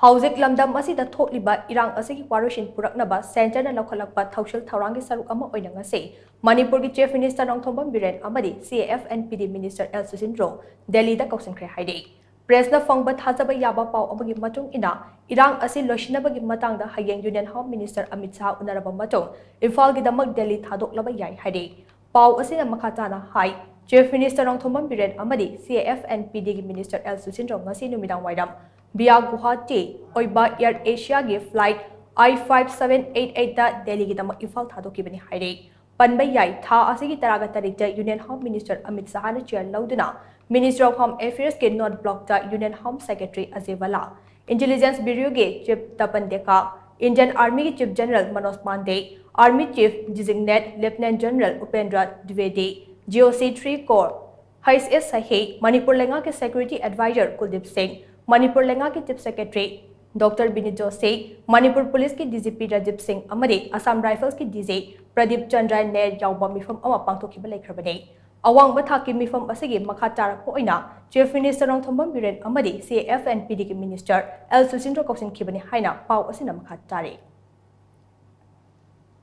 Houjik lamdam asida thokliba Irang asigi waroishin puraknaba center na loukhatlakpa thoushil Thourang ki sharuk ama Oina ngasi Manipur ki Chief Minister Nongthombam Biren Amadi CAF&PD Minister Sushindro Delhi da Kousinkhre hairi Press na fangba thajaba yaba pau amagi matung ina Irang asi loishinabagi Matangda hayeng Union Home Minister Amit Shah unaraba matung Imphal gi damak Delhi thadoklaba yai hairi pau asina makhatana hai Chief Minister Nongthombam Biren Amadi CAF&PD Minister Sushindro ngasi numidang waidam via Guwahati Oiba Air Asia gi flight I5788 da Delhi gi damak Imphal thadokibani hairi Panba yai tha asigi taraga tarikta Union Home Minister Amit Shah na chair lauduna Minister of Home Affairs ke North Block da Union Home Secretary Azewala Intelligence Bureau ge Chief Tapan Deka Indian Army ki Chief General Manoj Pandey Army Chief Designate Lieutenant General Upendra Dwivedi GOC 3 Corps HSS Sahi Manipur Lenga ke Security Advisor Kuldip Singh Manipur Lenga ke Chief Secretary Dr. Binit Jose Manipur Police ki DGP Rajib Singh Amadi Assam Rifles ki DJ Pradeep Chandra Ne yauba mifam ama pangthokhiba laikhrabani awang bathaki mifam asigi makha tarakpa oina Chief Minister Nongthombam Biren Amadi CAF&PD ki Minister Sushindro Kousinkhre haina pau asina makha tare